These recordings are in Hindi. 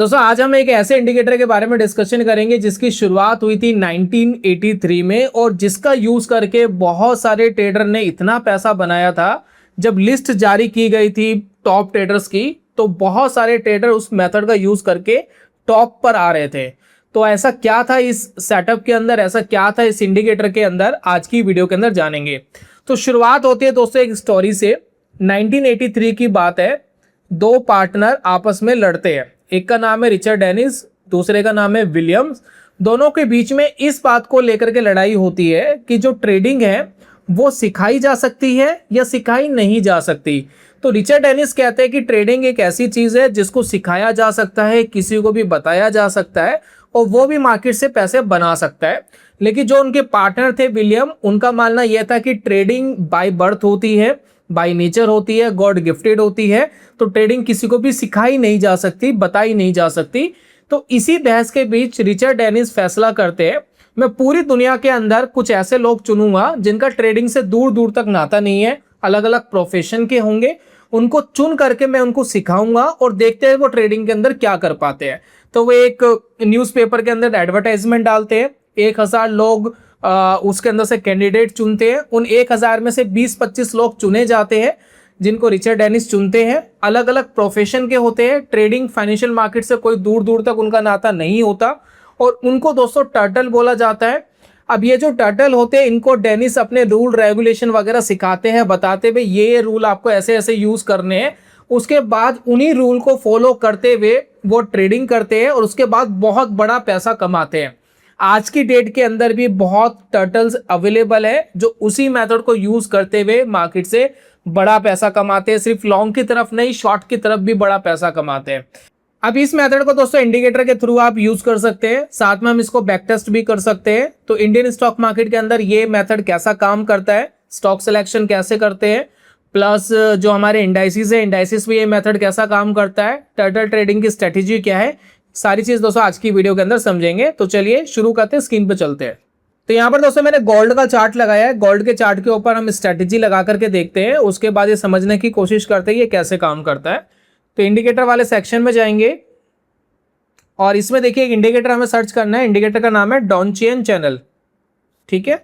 दोस्तों आज हम एक ऐसे इंडिकेटर के बारे में डिस्कशन करेंगे जिसकी शुरुआत हुई थी 1983 में और जिसका यूज करके बहुत सारे ट्रेडर ने इतना पैसा बनाया था। जब लिस्ट जारी की गई थी टॉप ट्रेडर्स की तो बहुत सारे ट्रेडर उस मेथड का यूज करके टॉप पर आ रहे थे। तो ऐसा क्या था इस सेटअप के अंदर, ऐसा क्या था इस इंडिकेटर के अंदर, आज की वीडियो के अंदर जानेंगे। तो शुरुआत होती है दोस्तों एक स्टोरी से। 1983 की बात है, दो पार्टनर आपस में लड़ते हैं। एक का नाम है रिचर्ड डेनिस, दूसरे का नाम है विलियम्स। दोनों के बीच में इस बात को लेकर के लड़ाई होती है कि जो ट्रेडिंग है वो सिखाई जा सकती है या सिखाई नहीं जा सकती। तो रिचर्ड डेनिस कहते हैं कि ट्रेडिंग एक ऐसी चीज है जिसको सिखाया जा सकता है, किसी को भी बताया जा सकता है और वो भी मार्केट से पैसे बना सकता है। लेकिन जो उनके पार्टनर थे विलियम, उनका मानना यह था कि ट्रेडिंग बाय बर्थ होती है, बाय नेचर होती है, गॉड गिफ्टेड होती है। तो ट्रेडिंग किसी को भी सिखाई नहीं जा सकती, बताई नहीं जा सकती। तो इसी बहस के बीच रिचर्ड डेनिस फैसला करते हैं, मैं पूरी दुनिया के अंदर कुछ ऐसे लोग चुनूंगा जिनका ट्रेडिंग से दूर दूर तक नाता नहीं है, अलग अलग प्रोफेशन के होंगे। उनको चुन करके मैं उनको सिखाऊंगा और देखते हैं वो ट्रेडिंग के अंदर क्या कर पाते हैं। तो वो एक न्यूज़पेपर के अंदर एडवर्टाइजमेंट डालते हैं। 1000 लोग उसके अंदर से कैंडिडेट चुनते हैं। उन 1000 में से 20-25 लोग चुने जाते हैं जिनको रिचर्ड डेनिस चुनते हैं। अलग अलग प्रोफेशन के होते हैं, ट्रेडिंग फाइनेंशियल मार्केट से कोई दूर दूर तक उनका नाता नहीं होता और उनको दोस्तों टर्टल बोला जाता है। अब ये जो टर्टल होते हैं इनको डेनिस अपने रूल रेगुलेशन वगैरह सिखाते हैं, बताते हुए ये रूल आपको ऐसे ऐसे यूज करने हैं। उसके बाद उन्हीं रूल को फॉलो करते हुए वो ट्रेडिंग करते हैं और उसके बाद बहुत बड़ा पैसा कमाते हैं। आज की डेट के अंदर भी बहुत टर्टल्स अवेलेबल है जो उसी मेथड को यूज करते हुए मार्केट से बड़ा पैसा कमाते हैं। सिर्फ लॉन्ग की तरफ नहीं, शॉर्ट की तरफ भी बड़ा पैसा कमाते हैं। अब इस मेथड को दोस्तों इंडिकेटर के थ्रू आप यूज कर सकते हैं, साथ में हम इसको बैक टेस्ट भी कर सकते हैं। तो इंडियन स्टॉक मार्केट के अंदर ये मेथड कैसा काम करता है, स्टॉक सिलेक्शन कैसे करते हैं, प्लस जो हमारे इंडाइसिस है, इंडाइसिस में ये मेथड कैसा काम करता है, टर्टल ट्रेडिंग की स्ट्रेटेजी क्या है, सारी चीज दोस्तों आज की वीडियो के अंदर समझेंगे। तो चलिए शुरू करते हैं, स्क्रीन पे चलते हैं। तो यहाँ पर दोस्तों मैंने गोल्ड का चार्ट लगाया है। गोल्ड के चार्ट के ऊपर हम स्ट्रेटेजी लगा करके देखते हैं, उसके बाद ये समझने की कोशिश करते हैं ये कैसे काम करता है। तो इंडिकेटर वाले सेक्शन में जाएंगे और इसमें देखिए एक इंडिकेटर हमें सर्च करना है। इंडिकेटर का नाम है डॉनचियन चैनल, ठीक है,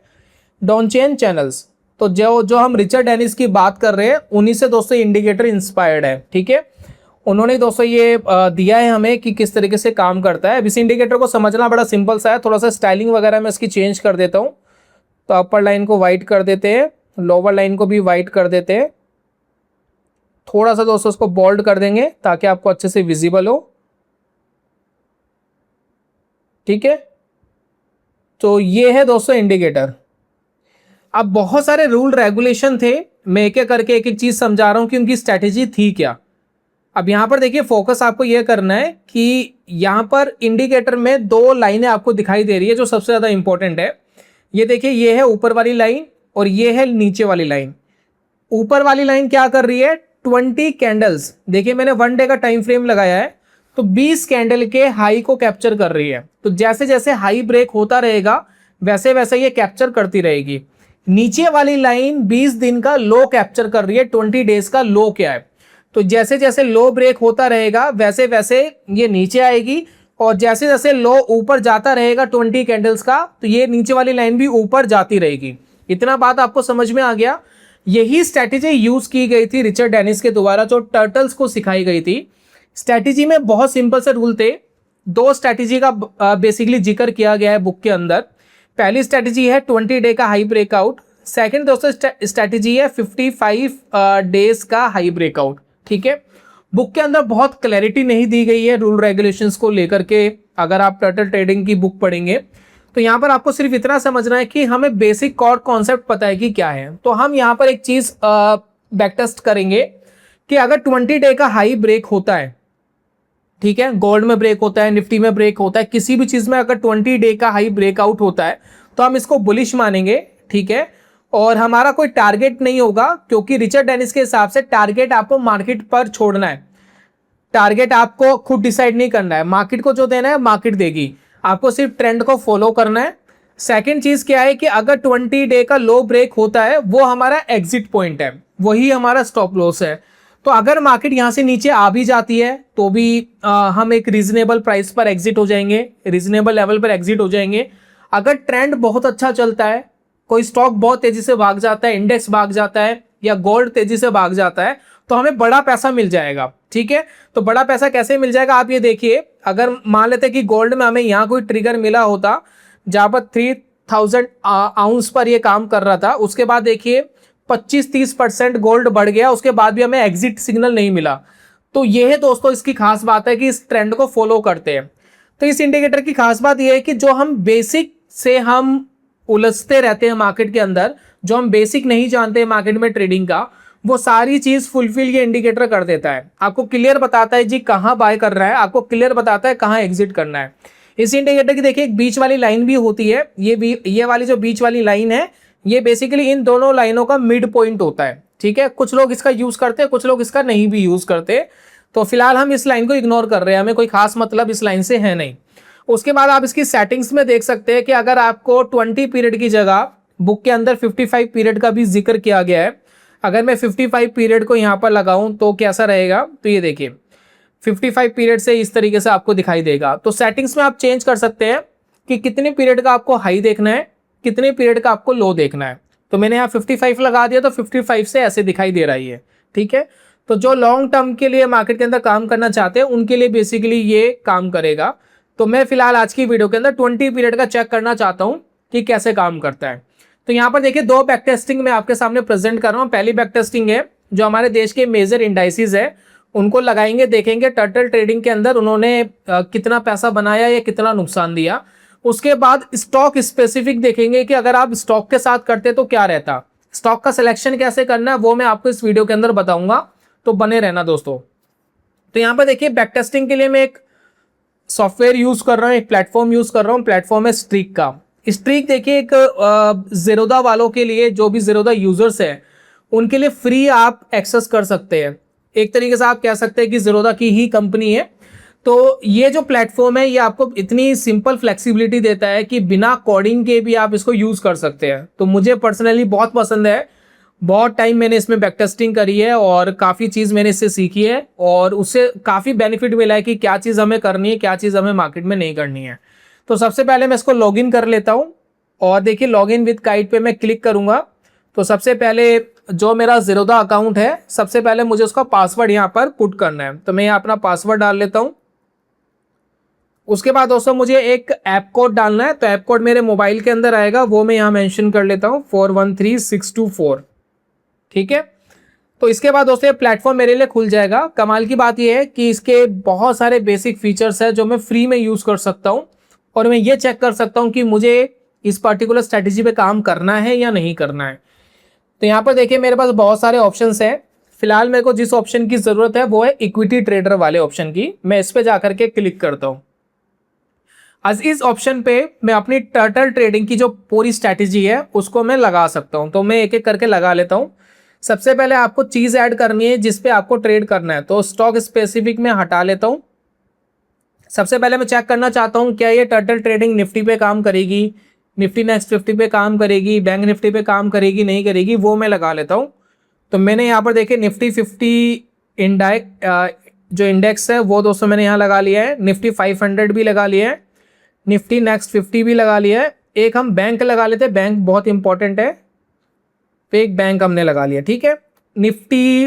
डॉनचियन चैनल्स। तो जो हम रिचर्ड डेनिस की बात कर रहे हैं उन्हीं से दोस्तों इंडिकेटर इंस्पायर्ड है, ठीक है। उन्होंने दोस्तों ये दिया है हमें कि किस तरीके से काम करता है। अब इस इंडिकेटर को समझना बड़ा सिंपल सा है, थोड़ा सा स्टाइलिंग वगैरह मैं इसकी चेंज कर देता हूँ। तो अपर लाइन को वाइट कर देते हैं, लोअर लाइन को भी वाइट कर देते हैं। थोड़ा सा दोस्तों उसको बोल्ड कर देंगे ताकि आपको अच्छे से विजिबल हो, ठीक है। तो ये है दोस्तों इंडिकेटर। अब बहुत सारे रूल रेगुलेशन थे, मैं एक एक करके एक एक चीज समझा रहा हूं कि उनकी स्ट्रैटेजी थी क्या। अब यहां पर देखिए फोकस आपको यह करना है कि यहां पर इंडिकेटर में दो लाइनें आपको दिखाई दे रही है जो सबसे ज्यादा इंपॉर्टेंट है। ये देखिए, ये है ऊपर वाली लाइन और ये है नीचे वाली लाइन। ऊपर वाली लाइन क्या कर रही है, 20 कैंडल्स, देखिए मैंने 1 डे का टाइम फ्रेम लगाया है, तो 20 कैंडल के हाई को कैप्चर कर रही है। तो जैसे जैसे हाई ब्रेक होता रहेगा वैसे वैसे ये कैप्चर करती रहेगी। नीचे वाली लाइन 20 दिन का लो कैप्चर कर रही है, 20 डेज का लो क्या है। तो जैसे जैसे लो ब्रेक होता रहेगा वैसे वैसे ये नीचे आएगी और जैसे जैसे लो ऊपर जाता रहेगा 20 कैंडल्स का, तो ये नीचे वाली लाइन भी ऊपर जाती रहेगी। इतना बात आपको समझ में आ गया। यही स्ट्रैटेजी यूज की गई थी रिचर्ड डेनिस के द्वारा, जो टर्टल्स को सिखाई गई थी। स्ट्रैटेजी में बहुत सिंपल से रूल थे। दो स्ट्रैटेजी का बेसिकली जिक्र किया गया है बुक के अंदर। पहली स्ट्रैटेजी है 20 डे का हाई ब्रेकआउट। सेकंड दोस्तों स्ट्रैटेजी है 55 डेज का हाई ब्रेकआउट, ठीक है। बुक के अंदर बहुत क्लैरिटी नहीं दी गई है रूल रेगुलेशंस को लेकर के। अगर आप टर्टल ट्रेडिंग की बुक पढ़ेंगे तो यहाँ पर आपको सिर्फ इतना समझना है कि हमें बेसिक कॉर कॉन्सेप्ट पता है कि क्या है। तो हम यहाँ पर एक चीज बैक टेस्ट करेंगे कि अगर 20 डे का हाई ब्रेक होता है, ठीक है, गोल्ड में ब्रेक होता है, निफ्टी में ब्रेक होता है, किसी भी चीज में अगर 20 डे का हाई ब्रेकआउट होता है तो हम इसको बुलिश मानेंगे, ठीक है। और हमारा कोई टारगेट नहीं होगा, क्योंकि रिचर्ड डेनिस के हिसाब से टारगेट आपको मार्केट पर छोड़ना है। टारगेट आपको खुद डिसाइड नहीं करना है, मार्केट को जो देना है मार्केट देगी, आपको सिर्फ ट्रेंड को फॉलो करना है। सेकंड चीज क्या है कि अगर 20 डे का लो ब्रेक होता है वो हमारा एग्जिट पॉइंट है, वही हमारा स्टॉप लॉस है। तो अगर मार्केट यहाँ से नीचे आ भी जाती है तो भी हम एक रीजनेबल प्राइस पर एग्जिट हो जाएंगे, रीजनेबल लेवल पर एग्जिट हो जाएंगे। अगर ट्रेंड बहुत अच्छा चलता है, कोई स्टॉक बहुत तेजी से भाग जाता है, इंडेक्स भाग जाता है या गोल्ड तेजी से भाग जाता है, तो हमें बड़ा पैसा मिल जाएगा। ठीक है, तो बड़ा पैसा कैसे मिल जाएगा आप ये देखिए। अगर मान लेते कि गोल्ड में हमें यहाँ कोई ट्रिगर मिला होता जहां पर 3000 आउंस पर ये काम कर रहा था, उसके बाद देखिए 25-30% गोल्ड बढ़ गया, उसके बाद भी हमें एग्जिट सिग्नल नहीं मिला। तो ये है दोस्तों इसकी खास बात है कि इस ट्रेंड को फॉलो करते हैं। तो इस इंडिकेटर की खास बात यह है कि जो हम बेसिक से हम उलझते रहते हैं मार्केट के अंदर, जो हम बेसिक नहीं जानते हैं मार्केट में ट्रेडिंग का, वो सारी चीज फुलफिल ये इंडिकेटर कर देता है। आपको क्लियर बताता है जी कहां बाय कर रहा है, आपको क्लियर बताता है कहां एग्जिट करना है। इस इंडिकेटर की देखिए एक बीच वाली लाइन भी होती है, ये वाली जो बीच वाली लाइन है, ये बेसिकली इन दोनों लाइनों का मिड पॉइंट होता है। ठीक है, कुछ लोग इसका यूज करते हैं, कुछ लोग इसका नहीं भी यूज करते। तो फिलहाल हम इस लाइन को इग्नोर कर रहे हैं, हमें कोई खास मतलब इस लाइन से है नहीं। उसके बाद आप इसकी सेटिंग्स में देख सकते हैं कि अगर आपको 20 पीरियड की जगह बुक के अंदर 55 पीरियड का भी जिक्र किया गया है, अगर मैं 55 पीरियड को यहाँ पर लगाऊं तो कैसा रहेगा, तो ये देखिए 55 पीरियड से इस तरीके से आपको दिखाई देगा। तो सेटिंग्स में आप चेंज कर सकते हैं कि कितने पीरियड का आपको हाई देखना है, कितने पीरियड का आपको लो देखना है। तो मैंने यहाँ 55 लगा दिया, तो 55 से ऐसे दिखाई दे रही है। ठीक है, तो जो लॉन्ग टर्म के लिए मार्केट के अंदर काम करना चाहते हैं उनके लिए बेसिकली ये काम करेगा। तो मैं फिलहाल आज की वीडियो के अंदर 20 पीरियड का चेक करना चाहता हूँ कि कैसे काम करता है। तो यहाँ पर देखिए दो बैक टेस्टिंग मैं आपके सामने प्रेजेंट कर रहा हूँ। पहली बैक टेस्टिंग है जो हमारे देश के मेजर इंडाइसिस है, उनको लगाएंगे, देखेंगे टर्टल ट्रेडिंग के अंदर उन्होंने कितना पैसा बनाया या कितना नुकसान दिया। उसके बाद स्टॉक स्पेसिफिक देखेंगे कि अगर आप स्टॉक के साथ करते तो क्या रहता, स्टॉक का सिलेक्शन कैसे करना है वो मैं आपको इस वीडियो के अंदर बताऊंगा, तो बने रहना दोस्तों। तो यहाँ पर देखिए बैक टेस्टिंग के लिए मैं एक सॉफ्टवेयर यूज कर रहा हूँ, एक प्लेटफॉर्म यूज कर रहा हूँ। प्लेटफॉर्म है स्ट्रीक का। स्ट्रीक देखिए एक ज़ीरोधा वालों के लिए, जो भी ज़ीरोधा यूजर्स है उनके लिए फ्री आप एक्सेस कर सकते हैं। एक तरीके से आप कह सकते हैं कि ज़ीरोधा की ही कंपनी है। तो ये जो प्लेटफॉर्म है ये आपको इतनी सिंपल फ्लेक्सिबिलिटी देता है कि बिना कोडिंग के भी आप इसको यूज कर सकते हैं। तो मुझे पर्सनली बहुत पसंद है, बहुत टाइम मैंने इसमें बैक टेस्टिंग करी है और काफ़ी चीज़ मैंने इससे सीखी है और उससे काफ़ी बेनिफिट मिला है कि क्या चीज़ हमें करनी है, क्या चीज़ हमें मार्केट में नहीं करनी है। तो सबसे पहले मैं इसको लॉगिन कर लेता हूँ और देखिए लॉगिन विद काइट पे मैं क्लिक करूँगा। तो सबसे पहले जो मेरा ज़ीरोधा अकाउंट है, सबसे पहले मुझे उसका पासवर्ड यहाँ पर पुट करना है। तो मैं यहाँ अपना पासवर्ड डाल लेता हूँ। उसके बाद दोस्तों मुझे एक ऐप कोड डालना है, तो ऐप कोड मेरे मोबाइल के अंदर आएगा, वो मैं यहाँ मेंशन कर लेता हूँ 413624। ठीक है, तो इसके बाद दोस्तों ये प्लेटफॉर्म मेरे लिए खुल जाएगा। कमाल की बात यह है कि इसके बहुत सारे बेसिक फीचर्स है जो मैं फ्री में यूज़ कर सकता हूँ और मैं ये चेक कर सकता हूँ कि मुझे इस पर्टिकुलर स्ट्रैटेजी पे काम करना है या नहीं करना है। तो यहाँ पर देखिए मेरे पास बहुत सारे ऑप्शंस हैं। फिलहाल मेरे को जिस ऑप्शन की ज़रूरत है वो है इक्विटी ट्रेडर वाले ऑप्शन की। मैं इस पर जाकर के क्लिक करता हूँ। आज इस ऑप्शन पे मैं अपनी टर्टल ट्रेडिंग की जो पूरी स्ट्रैटेजी है उसको मैं लगा सकता हूँ। तो मैं एक एक करके लगा लेता हूँ। सबसे पहले आपको चीज़ ऐड करनी है जिस पे आपको ट्रेड करना है, तो स्टॉक स्पेसिफिक में हटा लेता हूँ। सबसे पहले मैं चेक करना चाहता हूँ क्या ये टर्टल ट्रेडिंग निफ्टी पे काम करेगी, निफ्टी नेक्स्ट 50 पे काम करेगी, बैंक निफ्टी पे काम करेगी नहीं करेगी, वो मैं लगा लेता हूँ। तो मैंने यहाँ पर देखिए निफ्टी 50 जो इंडेक्स है वो दोस्तों मैंने यहाँ लगा लिया है। निफ्टी 500 भी लगा लिया है, निफ्टी नेक्स्ट 50 भी लगा लिया है। एक हम बैंक लगा लेते हैं, बैंक बहुत इंपॉर्टेंट है, तो एक बैंक हमने लगा लिया। ठीक है, निफ्टी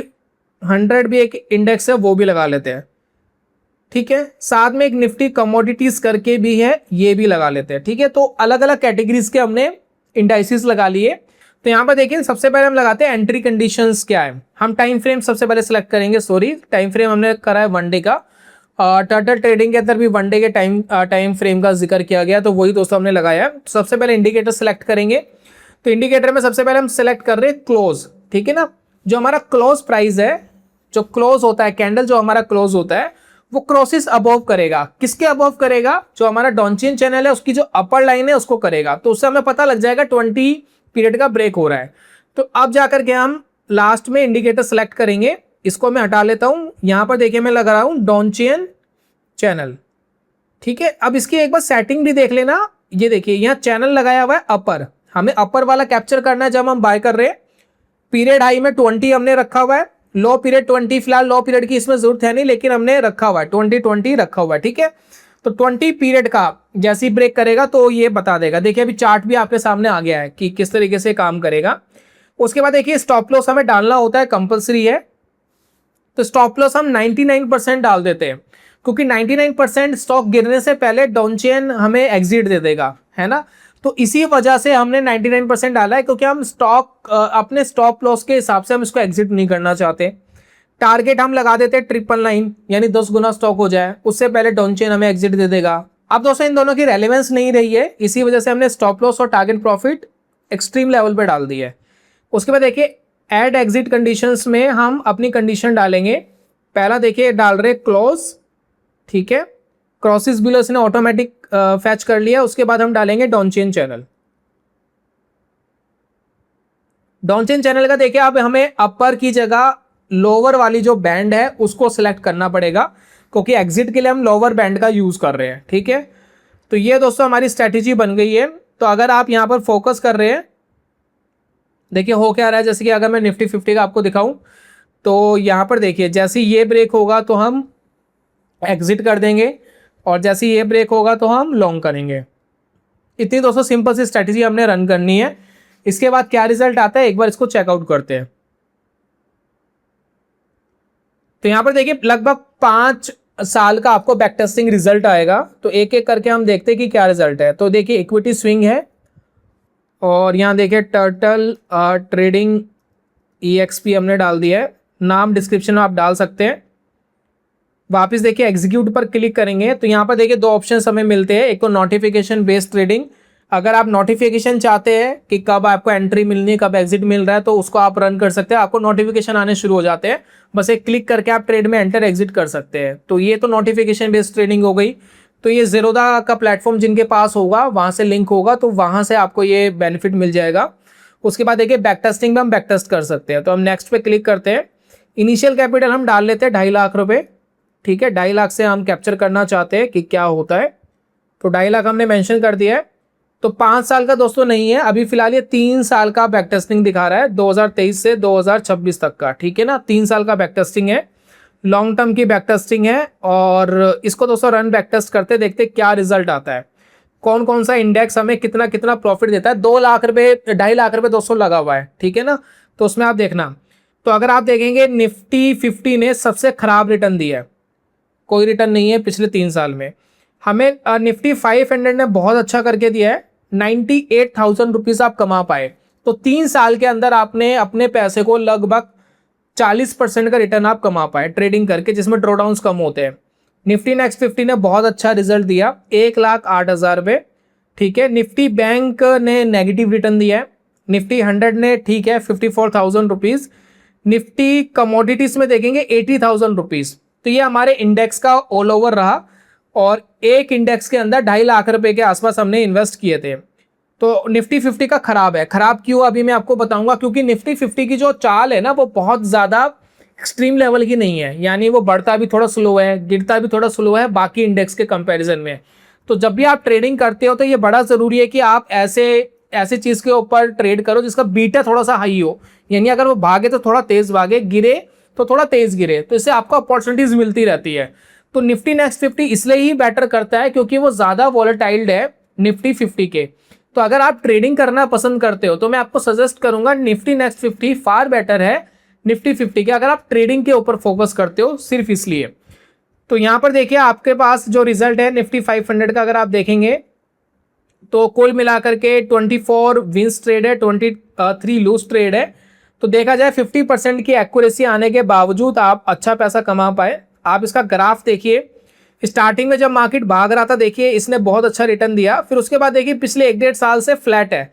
100 भी एक इंडेक्स है वो भी लगा लेते हैं। ठीक है, साथ में एक निफ्टी कमोडिटीज करके भी है, ये भी लगा लेते हैं। ठीक है, तो अलग अलग कैटेगरीज के हमने इंडाइसिस लगा लिए। तो यहाँ पर देखिए सबसे पहले हम लगाते हैं एंट्री कंडीशंस क्या है। हम टाइम फ्रेम सबसे पहले सेलेक्ट करेंगे। सॉरी, टाइम फ्रेम हमने करा है 1 डे का। टर्टल ट्रेडिंग के अंदर भी 1 डे के टाइम फ्रेम का जिक्र किया गया, तो वही दोस्तों हमने लगाया है। सबसे पहले इंडिकेटर सेलेक्ट करेंगे। तो इंडिकेटर में सबसे पहले हम सेलेक्ट कर रहे हैं क्लोज। ठीक है ना, जो हमारा क्लोज प्राइस है, जो क्लोज होता है कैंडल, जो हमारा क्लोज होता है वो क्रॉसेस अबव करेगा। किसके अबव करेगा? जो हमारा डॉनचियन चैनल है उसकी जो अपर लाइन है उसको करेगा। तो उससे हमें पता लग जाएगा 20 पीरियड का ब्रेक हो रहा है। तो अब जाकर के हम लास्ट में इंडिकेटर सेलेक्ट करेंगे। इसको मैं हटा लेता हूं। यहां पर देखिए मैं लगा रहा हूं डॉनचियन चैनल। ठीक है, अब इसकी एक बार सेटिंग भी देख लेना। ये देखिए यहाँ चैनल लगाया हुआ है अपर, हमें अपर वाला कैप्चर करना है जब हम बाय कर रहे हैं। पीरियड हाई में 20 हमने रखा हुआ है, लो पीरियड 20, फिलहाल लो पीरियड की इसमें जरूरत है नहीं, लेकिन हमने रखा हुआ है 2020 रखा हुआ है, ठीक है। तो 20 पीरियड का जैसे ही ब्रेक करेगा तो ये बता देगा। देखिए अभी चार्ट भी आपके सामने आ गया है कि किस तरीके से काम करेगा। उसके बाद देखिए स्टॉप लॉस हमें डालना होता है, कंपलसरी है। तो स्टॉप लॉस हम 99% डाल देते हैं, क्योंकि 99% स्टॉक गिरने से पहले डाउन चेन हमें एग्जिट दे देगा, है ना। तो इसी वजह से हमने 99% डाला है, क्योंकि हम स्टॉक अपने स्टॉप लॉस के हिसाब से हम इसको एग्जिट नहीं करना चाहते। टारगेट हम लगा देते हैं 999, यानी 10 गुना स्टॉक हो जाए, उससे पहले डाउन चेन हमें एग्जिट दे देगा। अब दोस्तों इन दोनों की रेलेवेंस नहीं रही है, इसी वजह से हमने स्टॉप लॉस और टारगेट प्रॉफिट एक्सट्रीम लेवल पे डाल दी है। उसके बाद देखिए एड एग्जिट कंडीशंस में हम अपनी कंडीशन डालेंगे। पहला देखिए डाल रहे क्लोज, ठीक है, क्रॉसेस बिलो इसने ऑटोमेटिक फैच कर लिया। उसके बाद हम डालेंगे down chain channel. Down chain channel का देखिए अब हमें अपर की जगह लोअर वाली जो बैंड है उसको सिलेक्ट करना पड़ेगा, क्योंकि एग्जिट के लिए हम लोअर बैंड का यूज कर रहे हैं, ठीक है। तो ये दोस्तों हमारी स्ट्रेटेजी बन गई है। तो अगर आप यहां पर फोकस कर रहे हैं, देखिए हो क्या रहा है, जैसे कि अगर मैं निफ्टी 50 का आपको दिखाऊं तो यहां पर देखिए जैसे ये ब्रेक होगा तो हम एग्जिट कर देंगे, और जैसे ये ब्रेक होगा तो हम लॉन्ग करेंगे। इतनी दोस्तों सिंपल सी स्ट्रेटेजी हमने रन करनी है। इसके बाद क्या रिजल्ट आता है एक बार इसको चेकआउट करते हैं। तो यहां पर देखिए लगभग 5 साल का आपको बैक टेस्टिंग रिजल्ट आएगा। तो एक एक करके हम देखते हैं कि क्या रिजल्ट है। तो देखिए इक्विटी स्विंग है, और यहाँ देखिए टर्टल ट्रेडिंग EXP हमने डाल दिया है, नाम डिस्क्रिप्शन में आप डाल सकते हैं। वापस देखिए एग्जीक्यूट पर क्लिक करेंगे तो यहाँ पर देखिए 2 ऑप्शंस हमें मिलते हैं। एक तो नोटिफिकेशन बेस्ड ट्रेडिंग, अगर आप नोटिफिकेशन चाहते हैं कि कब आपको एंट्री मिलनी है, कब एग्जिट मिल रहा है, तो उसको आप रन कर सकते हैं। आपको नोटिफिकेशन आने शुरू हो जाते हैं, बस एक क्लिक करके आप ट्रेड में एंटर एग्जिट कर सकते हैं। तो ये तो नोटिफिकेशन बेस्ड ट्रेडिंग हो गई। तो ये ज़ेरोधा का प्लेटफॉर्म जिनके पास होगा वहाँ से लिंक होगा, तो वहाँ से आपको ये बेनिफिट मिल जाएगा। उसके बाद देखिए बैक टेस्टिंग में हम बैक टेस्ट कर सकते हैं। तो हम नेक्स्ट पे क्लिक करते हैं। इनिशियल कैपिटल हम डाल लेते हैं 2.5 लाख रुपए, ठीक है। 2.5 लाख से हम कैप्चर करना चाहते हैं कि क्या होता है। तो 2.5 लाख हमने मेंशन कर दिया है। तो 5 साल का दोस्तों नहीं है, अभी फिलहाल ये 3 साल का बैक टेस्टिंग दिखा रहा है, 2023 से 2026 तक का, ठीक है ना। 3 साल का बैक टेस्टिंग है, लॉन्ग टर्म की बैक टेस्टिंग है। और इसको दोस्तों रन बैक टेस्ट करते देखते क्या रिजल्ट आता है, कौन कौन सा इंडेक्स हमें कितना कितना प्रॉफिट देता है। 2 लाख रुपए 2.5 लाख रुपए दोस्तों लगा हुआ है, ठीक है ना। तो उसमें आप देखना, तो अगर आप देखेंगे निफ्टी 50 ने सबसे खराब रिटर्न दिया है, कोई रिटर्न नहीं है पिछले 3 साल में। हमें निफ्टी 500 ने बहुत अच्छा करके दिया है, 98,000 रुपीज़ आप कमा पाए। तो 3 साल के अंदर आपने अपने पैसे को लगभग 40% का रिटर्न आप कमा पाए ट्रेडिंग करके, जिसमें ड्रॉडाउन्स कम होते हैं। निफ्टी नेक्स्ट 50 ने बहुत अच्छा रिजल्ट दिया, 1,08,000 रुपये, ठीक है। निफ्टी बैंक ने नेगेटिव रिटर्न दिया है, निफ्टी 100 ने ठीक है 54,000 रुपीज़। निफ्टी कमोडिटीज में देखेंगे 80,000 रुपीज़। तो ये हमारे इंडेक्स का ऑल ओवर रहा, और एक इंडेक्स के अंदर 2.5 लाख रुपए के आसपास हमने इन्वेस्ट किए थे। तो निफ्टी 50 का खराब है। खराब क्यों अभी मैं आपको बताऊंगा, क्योंकि निफ्टी 50 की जो चाल है ना वो बहुत ज़्यादा एक्सट्रीम लेवल की नहीं है, यानी वो बढ़ता भी थोड़ा स्लो है, गिरता भी थोड़ा स्लो है बाकी इंडेक्स के कंपैरिजन में। तो जब भी आप ट्रेडिंग करते हो तो ये बड़ा ज़रूरी है कि आप ऐसे चीज़ के ऊपर ट्रेड करो जिसका बीटा थोड़ा सा हाई हो, यानी अगर वो भागे तो थोड़ा तेज़ भागे, गिरे तो थोड़ा तेज़ गिरे, तो इससे आपको अपॉर्चुनिटीज़ मिलती रहती है। तो निफ्टी नेक्स्ट 50 इसलिए ही बेटर करता है क्योंकि वो ज़्यादा वॉलेटाइल्ड है निफ्टी 50 के। तो अगर आप ट्रेडिंग करना पसंद करते हो तो मैं आपको सजेस्ट करूंगा निफ्टी नेक्स्ट 50 फार बेटर है निफ्टी 50 के, अगर आप ट्रेडिंग के ऊपर फोकस करते हो सिर्फ इसलिए। तो यहाँ पर देखिए आपके पास जो रिजल्ट है निफ्टी 500 का, अगर आप देखेंगे तो कुल मिलाकर के 24 विंस ट्रेड है, 23 लूज ट्रेड है। तो देखा जाए 50% की एक्यूरेसी आने के बावजूद आप अच्छा पैसा कमा पाए। आप इसका ग्राफ देखिए, स्टार्टिंग में जब मार्केट भाग रहा था देखिए इसने बहुत अच्छा रिटर्न दिया, फिर उसके बाद देखिए पिछले 1-1.5 साल से फ्लैट है,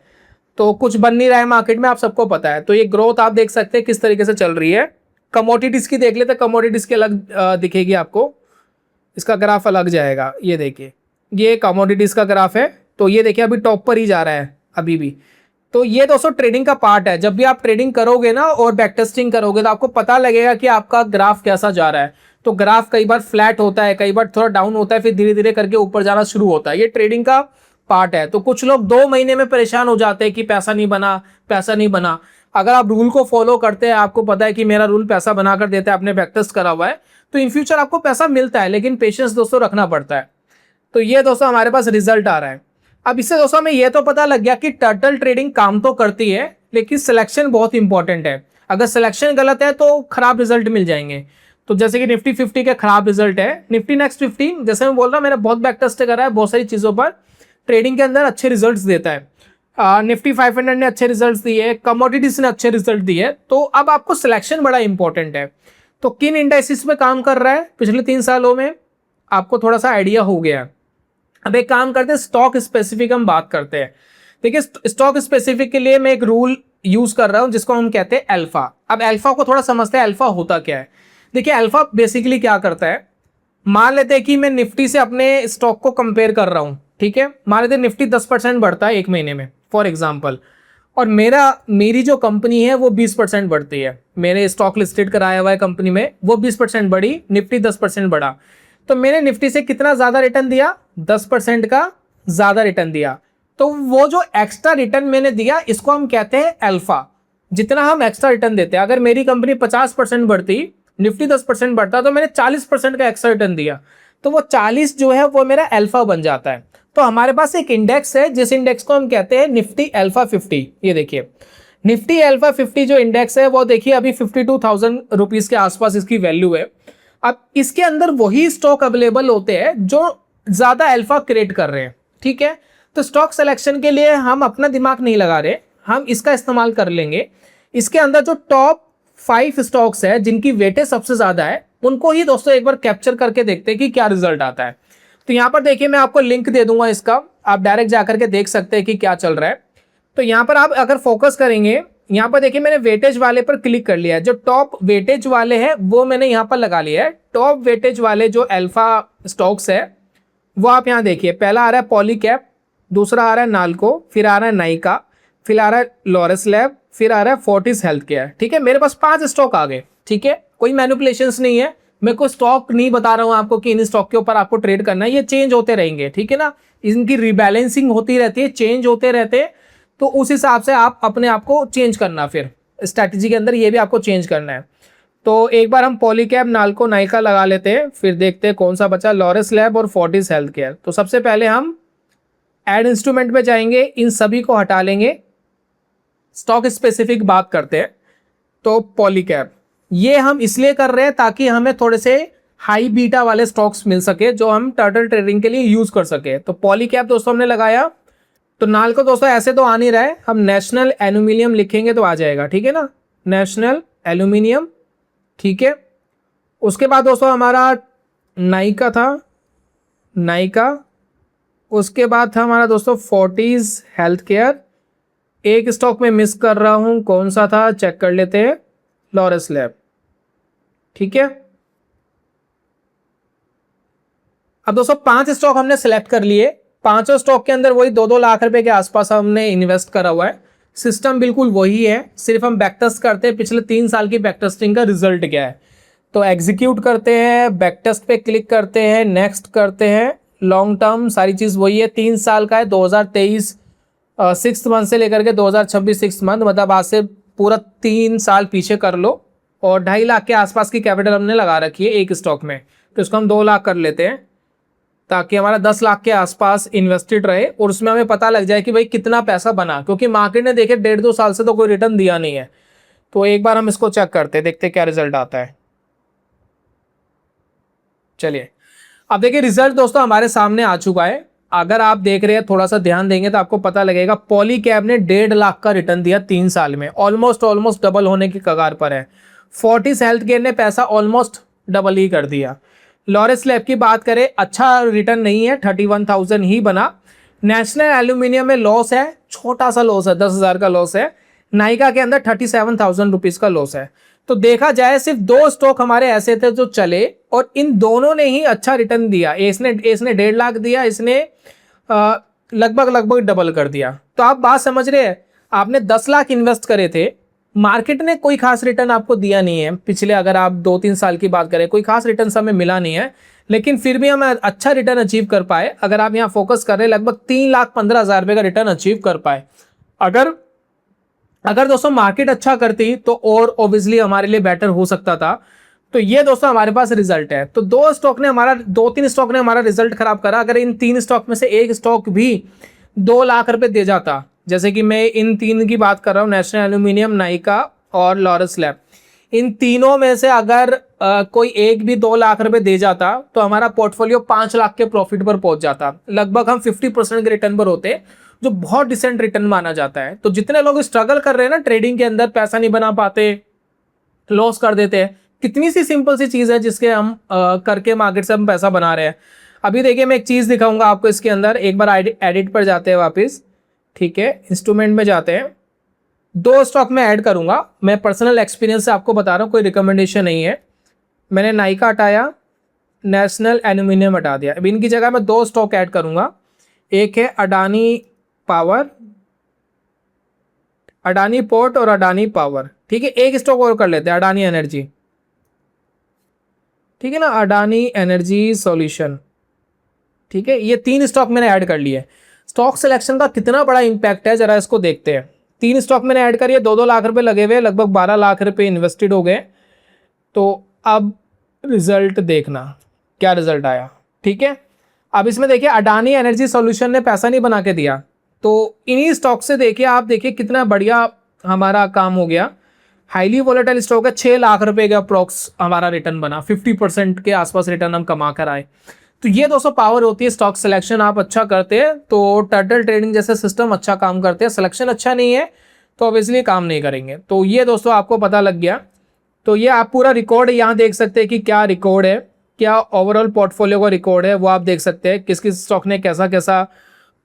तो कुछ बन नहीं रहा है मार्केट में, आप सबको पता है। तो ये ग्रोथ आप देख सकते हैं किस तरीके से चल रही है। कमोडिटीज की देख लेते, कमोडिटीज की अलग दिखेगी आपको, इसका ग्राफ अलग जाएगा। ये देखिए ये कमोडिटीज का ग्राफ है, तो ये देखिए अभी टॉप पर ही जा रहा है अभी भी। तो ये दोस्तों ट्रेडिंग का पार्ट है। जब भी आप ट्रेडिंग करोगे ना और बैक टेस्टिंग करोगे तो आपको पता लगेगा कि आपका ग्राफ कैसा जा रहा है। तो ग्राफ कई बार फ्लैट होता है, कई बार थोड़ा डाउन होता है, फिर धीरे धीरे करके ऊपर जाना शुरू होता है। ये ट्रेडिंग का पार्ट है। तो कुछ लोग 2 महीने में परेशान हो जाते हैं कि पैसा नहीं बना, पैसा नहीं बना। अगर आप रूल को फॉलो करते हैं, आपको पता है कि मेरा रूल पैसा बनाकर देता है, आपने बैकटेस्ट करा हुआ है, तो इन फ्यूचर आपको पैसा मिलता है, लेकिन पेशेंस दोस्तों रखना पड़ता है। तो ये दोस्तों हमारे पास रिजल्ट आ रहा है। अब इससे दोस्तों हमें ये तो पता लग गया कि टर्टल ट्रेडिंग काम तो करती है, लेकिन सिलेक्शन बहुत इंपॉर्टेंट है। अगर सिलेक्शन गलत है तो खराब रिजल्ट मिल जाएंगे। तो जैसे कि निफ्टी 50 के खराब रिजल्ट है, निफ्टी नेक्स्ट 50 जैसे मैं बोल रहा हूँ, मैंने बहुत बैक टेस्ट करा है बहुत सारी चीज़ों पर, ट्रेडिंग के अंदर अच्छे रिजल्ट्स देता है। निफ्टी 500 ने अच्छे रिजल्ट्स दिए, कमोडिटीज ने अच्छे रिजल्ट दिए। तो अब आपको सिलेक्शन बड़ा इंपॉर्टेंट है। तो किन इंडेक्सेस पे काम कर रहा है पिछले 3 सालों में, आपको थोड़ा सा आइडिया हो गया। अब एक काम करते हैं, स्टॉक स्पेसिफिक हम बात करते हैं। देखिए, स्टॉक स्पेसिफिक के लिए मैं एक रूल यूज कर रहा हूं जिसको हम कहते हैं अल्फा। अब अल्फा को थोड़ा समझते हैं, अल्फा होता क्या है। देखिए, अल्फा बेसिकली क्या करता है, मान लेते हैं कि मैं निफ्टी से अपने स्टॉक को कंपेयर कर रहा हूं, ठीक है। मान लेते हैं निफ्टी 10% बढ़ता है एक महीने में फॉर एग्जाम्पल, और मेरी जो कंपनी है वो 20% बढ़ती है। मेरे स्टॉक लिस्टेड कराया हुआ है कंपनी में, वो 20% बढ़ी, निफ्टी 10% बढ़ा, तो मैंने निफ्टी से कितना ज्यादा रिटर्न दिया, 10% का ज्यादा रिटर्न दिया। तो वो जो एक्स्ट्रा रिटर्न मैंने दिया, इसको हम कहते हैं अल्फा। जितना हम एक्स्ट्रा रिटर्न देते हैं, अगर मेरी कंपनी 50% बढ़ती, निफ्टी 10% बढ़ता, तो मैंने 40% का एक्स्ट्रा रिटर्न दिया, तो वो 40 जो है वो मेरा अल्फा बन जाता है। तो हमारे पास एक इंडेक्स है, जिस इंडेक्स को हम कहते हैं निफ्टी अल्फा 50। ये देखिए, निफ्टी अल्फा 50 जो इंडेक्स है वो देखिए अभी 52,000 रुपीज के आसपास इसकी वैल्यू है। अब इसके अंदर वही स्टॉक अवेलेबल होते हैं जो ज्यादा अल्फा क्रिएट कर रहे हैं, ठीक है। तो स्टॉक सिलेक्शन के लिए हम अपना दिमाग नहीं लगा रहे, हम इसका इस्तेमाल कर लेंगे। इसके अंदर जो टॉप 5 स्टॉक्स है जिनकी वेटेज सबसे ज्यादा है, उनको ही दोस्तों एक बार कैप्चर करके देखते हैं कि क्या रिजल्ट आता है। तो यहाँ पर देखिए, मैं आपको लिंक दे दूंगा इसका, आप डायरेक्ट जाकर के देख सकते हैं कि क्या चल रहा है। तो यहाँ पर आप अगर फोकस करेंगे, यहाँ पर देखिए मैंने वेटेज वाले पर क्लिक कर लिया है। जो टॉप वेटेज वाले हैं वो मैंने यहाँ पर लगा लिया है। टॉप वेटेज वाले जो अल्फा स्टॉक्स है वो आप यहाँ देखिए, पहला आ रहा है पॉलीकैप, दूसरा आ रहा है नाल्को, फिर आ रहा है नाइका, फिर आ रहा है लॉरस लैब, फिर आ रहा है फोर्टिस हेल्थ केयर, ठीक है। मेरे पास 5 स्टॉक आ गए, ठीक है। कोई मैनिपुलेशंस नहीं है, मैं कोई स्टॉक नहीं बता रहा हूँ आपको कि इन स्टॉक के ऊपर आपको ट्रेड करना है, ये चेंज होते रहेंगे, ठीक है ना। इनकी रिबैलेंसिंग होती रहती है, चेंज होते रहते हैं, तो उस हिसाब से आप अपने आप को चेंज करना, फिर स्ट्रैटेजी के अंदर ये भी आपको चेंज करना है। तो एक बार हम पॉलीकैप, नाल्को, नाइका लगा लेते हैं, फिर देखते हैं कौन सा बचा, लॉरस लैब और फोर्टिस हेल्थ केयर। तो सबसे पहले हम एड इंस्ट्रूमेंट में जाएंगे, इन सभी को हटा लेंगे, स्टॉक स्पेसिफिक बात करते हैं। तो पॉलीकैप ये हम इसलिए कर रहे हैं ताकि हमें थोड़े से हाई बीटा वाले स्टॉक्स मिल सके जो हम टर्टल ट्रेडिंग के लिए यूज कर सके। तो पॉलीकैप दोस्तों हमने लगाया। तो नाल्को दोस्तों ऐसे तो आ नहीं रहा है, हम नेशनल एल्यूमिनियम लिखेंगे तो आ जाएगा, ठीक है ना, नेशनल एल्यूमिनियम, ठीक है। उसके बाद दोस्तों हमारा नाइका था, नाइका। उसके बाद था हमारा दोस्तों फोर्टिस हेल्थ केयर। एक स्टॉक में मिस कर रहा हूं, कौन सा था चेक कर लेते हैं, लॉरस लैब, ठीक है। अब दोस्तों 5 स्टॉक हमने सेलेक्ट कर लिए, पांचों स्टॉक के अंदर वही 2-2 लाख रुपए के आसपास हमने इन्वेस्ट करा हुआ है। सिस्टम बिल्कुल वही है, सिर्फ हम बैकटेस्ट करते हैं पिछले 3 साल की बैकटेस्टिंग का रिजल्ट क्या है। तो एग्जीक्यूट करते हैं, बैकटेस्ट पे क्लिक करते हैं, नेक्स्ट करते हैं, लॉन्ग टर्म सारी चीज वही है, 3 साल का है, 2023 6 मंथ से लेकर के 2026 6 मंथ, मतलब आज से पूरा 3 साल पीछे कर लो। और 2.5 लाख के आसपास की कैपिटल हमने लगा रखी है एक स्टॉक में, तो इसको हम 2 लाख कर लेते हैं ताकि हमारा 10 लाख के आसपास इन्वेस्टेड रहे और उसमें हमें पता लग जाए कि भाई कितना पैसा बना, क्योंकि मार्केट ने देखे 1.5-2 साल से तो कोई रिटर्न दिया नहीं है। तो एक बार हम इसको चेक करते हैं, देखते हैं क्या रिजल्ट आता है। चलिए, अब देखिए रिजल्ट दोस्तों हमारे सामने आ चुका है। अगर आप देख रहे हैं, थोड़ा सा ध्यान देंगे तो आपको पता लगेगा, पॉलीकैप ने 1.5 लाख का रिटर्न दिया 3 साल में, ऑलमोस्ट डबल होने की कगार पर है। फोर्टिस हेल्थ केयर ने पैसा ऑलमोस्ट डबल ही कर दिया। लॉरस लैब की बात करें, अच्छा रिटर्न नहीं है, 31,000 ही बना। नेशनल एल्यूमिनियम में लॉस है, छोटा सा लॉस है, 10,000 का लॉस है। नाइका के अंदर 37,000 रुपीज का लॉस है। तो देखा जाए सिर्फ 2 स्टॉक हमारे ऐसे थे जो चले और इन दोनों ने ही अच्छा रिटर्न दिया। इसने 1.5 लाख दिया, इसने लगभग डबल कर दिया। तो आप बात समझ रहे हैं, आपने 10 लाख इन्वेस्ट करे थे, मार्केट ने कोई खास रिटर्न आपको दिया नहीं है पिछले, अगर आप 2-3 साल की बात करें, कोई खास रिटर्न हमें मिला नहीं है, लेकिन फिर भी हम अच्छा रिटर्न अचीव कर पाए। अगर आप यहाँ फोकस कर रहे हैं, लगभग 3,15,000 रुपये का रिटर्न अचीव कर पाए। अगर अगर दोस्तों मार्केट अच्छा करती तो और ऑब्वियसली हमारे लिए बेटर हो सकता था। तो ये दोस्तों हमारे पास रिजल्ट है। तो दो तीन स्टॉक ने हमारा रिजल्ट खराब करा। अगर इन तीन स्टॉक में से एक स्टॉक भी 2 लाख रुपए दे जाता, जैसे कि मैं इन तीन की बात कर रहा हूँ, नेशनल एल्यूमिनियम, नाइका और लॉरस लैब, इन तीनों में से अगर कोई एक भी 2 लाख रुपए दे जाता तो हमारा पोर्टफोलियो 5 लाख के प्रॉफिट पर पहुंच जाता। लगभग हम 50% के रिटर्न पर होते, जो बहुत डिसेंट रिटर्न माना जाता है। तो जितने लोग स्ट्रगल कर रहे हैं ना ट्रेडिंग के अंदर, पैसा नहीं बना पाते, लॉस कर देते हैं, कितनी सी सिंपल सी चीज है जिसके हम करके मार्केट से हम पैसा बना रहे हैं। अभी देखिए मैं एक चीज दिखाऊंगा आपको इसके अंदर। एक बार एडिट पर जाते हैं वापस, ठीक है, इंस्ट्रूमेंट में जाते हैं। 2 स्टॉक में ऐड करूंगा, मैं पर्सनल एक्सपीरियंस से आपको बता रहा हूँ, कोई रिकमेंडेशन नहीं है। मैंने नाइका हटाया, नेशनल एल्यूमिनियम हटा दिया। अब इनकी जगह मैं 2 स्टॉक ऐड करूंगा। एक है अडानी पावर, अडानी पोर्ट और अडानी पावर, ठीक है। एक स्टॉक और कर लेते हैं, अडानी एनर्जी, ठीक है ना, अडानी एनर्जी सॉल्यूशन, ठीक है। ये 3 स्टॉक मैंने ऐड कर लिए। स्टॉक सिलेक्शन का कितना बड़ा इंपैक्ट है जरा इसको देखते हैं। 3 स्टॉक मैंने ऐड करिए, 2-2 लाख रुपए लगे हुए, लगभग 12 लाख रुपए इन्वेस्टेड हो गए। तो अब रिजल्ट देखना क्या रिजल्ट आया, ठीक है। अब इसमें देखिए अडानी एनर्जी सॉल्यूशन ने पैसा नहीं बना के दिया, तो इन्हीं स्टॉक से देखिए आप, देखिए कितना बढ़िया हमारा काम हो गया। हाईली वोलेटाइल स्टॉक है, 6 लाख रुपए का अप्रॉक्स हमारा रिटर्न बना, 50% के आसपास रिटर्न हम कमा कर आए। तो ये दोस्तों पावर होती है स्टॉक सिलेक्शन। आप अच्छा करते हैं तो टर्टल ट्रेडिंग जैसे सिस्टम अच्छा काम करते हैं। सिलेक्शन अच्छा नहीं है तो ऑब्वियसली काम नहीं करेंगे। तो ये दोस्तों आपको पता लग गया। तो ये आप पूरा रिकॉर्ड यहाँ देख सकते हैं कि क्या रिकॉर्ड है, क्या ओवरऑल पोर्टफोलियो का रिकॉर्ड है, वो आप देख सकते हैं। किस किस स्टॉक ने कैसा कैसा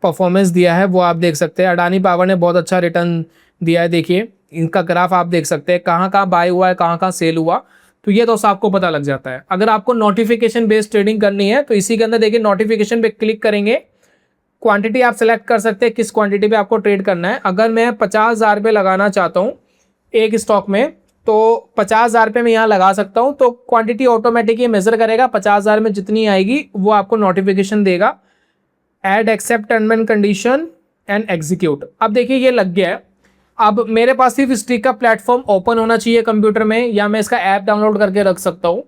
परफॉर्मेंस दिया है वो आप देख सकते हैं। अडानी पावर ने बहुत अच्छा रिटर्न दिया है, देखिए इनका ग्राफ आप देख सकते हैं, कहाँ कहाँ बाय हुआ है, कहाँ कहाँ सेल हुआ। तो ये दोस्तों आपको पता लग जाता है। अगर आपको नोटिफिकेशन बेस्ड ट्रेडिंग करनी है तो इसी के अंदर देखिए नोटिफिकेशन पे क्लिक करेंगे, क्वांटिटी आप सेलेक्ट कर सकते हैं किस क्वांटिटी पे आपको ट्रेड करना है। अगर मैं 50,000 रुपये लगाना चाहता हूँ एक स्टॉक में, तो 50,000 रुपये में यहाँ लगा सकता हूँ। तो क्वांटिटी ऑटोमेटिक ये मेजर करेगा, 50,000 में जितनी आएगी वो आपको नोटिफिकेशन देगा। Add accept term and condition and execute. अब देखिए ये लग गया है। अब मेरे पास सिर्फ स्टिक का प्लेटफॉर्म ओपन होना चाहिए कंप्यूटर में, या मैं इसका ऐप डाउनलोड करके रख सकता हूँ।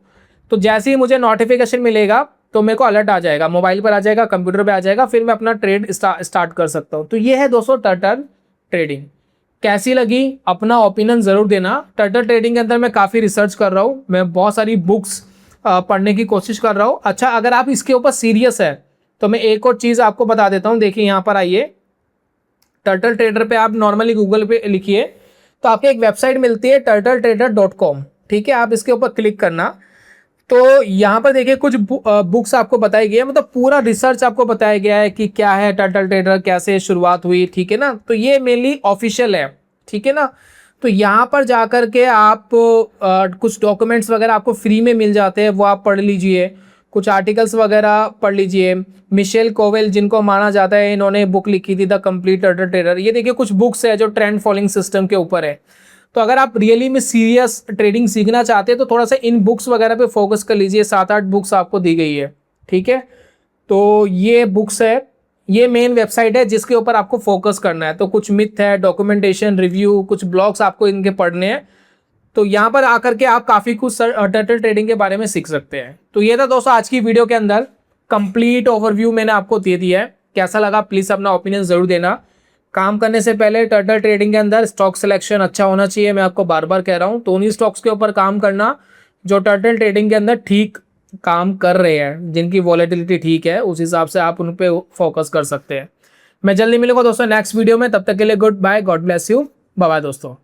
तो जैसे ही मुझे नोटिफिकेशन मिलेगा तो मेरे को अलर्ट आ जाएगा, मोबाइल पर आ जाएगा, कंप्यूटर पे आ जाएगा, फिर मैं अपना ट्रेड स्टार्ट कर सकता हूँ। तो ये है दोस्तों टर्टल ट्रेडिंग। कैसी लगी अपना ओपिनियन ज़रूर देना। टर्टल ट्रेडिंग के अंदर मैं काफ़ी रिसर्च कर रहा हूँ, मैं बहुत सारी बुक्स पढ़ने की कोशिश कर रहा हूँ। अच्छा, अगर आप इसके ऊपर सीरियस है तो मैं एक और चीज़ आपको बता देता हूँ। देखिए यहाँ पर आइए, टर्टल ट्रेडर पे आप नॉर्मली गूगल पे लिखिए तो आपको एक वेबसाइट मिलती है turtletrader.com, ठीक है। आप इसके ऊपर क्लिक करना तो यहाँ पर देखिए कुछ बुक्स आपको बताई गई है, मतलब पूरा रिसर्च आपको बताया गया है कि क्या है टर्टल ट्रेडर, कैसे शुरुआत हुई, ठीक है ना। तो ये मेनली ऑफिशियल है, ठीक है ना। तो यहाँ पर जाकर के आप कुछ डॉक्यूमेंट्स वगैरह आपको फ्री में मिल जाते हैं, वो आप पढ़ लीजिए। कुछ आर्टिकल्स वगैरह पढ़ लीजिए। मिशेल कोवेल जिनको माना जाता है, इन्होंने बुक लिखी थी द कंप्लीट टर्टल ट्रेडर। ये देखिए कुछ बुक्स है जो ट्रेंड फॉलोइंग सिस्टम के ऊपर है। तो अगर आप रियली में सीरियस ट्रेडिंग सीखना चाहते हैं तो थोड़ा सा इन बुक्स वगैरह पे फोकस कर लीजिए। 7-8 बुक्स आपको दी गई है, ठीक है। तो ये बुक्स है, ये मेन वेबसाइट है जिसके ऊपर आपको फोकस करना है। तो कुछ मिथ है, डॉक्यूमेंटेशन, रिव्यू, कुछ ब्लॉग्स आपको इनके पढ़ने हैं। तो यहाँ पर आकर के आप काफ़ी कुछ टर्टल ट्रेडिंग के बारे में सीख सकते हैं। तो ये था दोस्तों आज की वीडियो के अंदर कंप्लीट ओवरव्यू मैंने आपको दे दिया है। कैसा लगा प्लीज़ अपना ओपिनियन ज़रूर देना। काम करने से पहले टर्टल ट्रेडिंग के अंदर स्टॉक सिलेक्शन अच्छा होना चाहिए, मैं आपको बार बार कह रहा हूँ। तो उन्हीं स्टॉक्स के ऊपर काम करना जो टर्टल ट्रेडिंग के अंदर ठीक काम कर रहे हैं, जिनकी वॉलेटिलिटी ठीक है, उस हिसाब से आप उन पर फोकस कर सकते हैं। मैं जल्दी मिलूंगा दोस्तों नेक्स्ट वीडियो में, तब तक के लिए goodbye, god bless you, bye bye दोस्तों।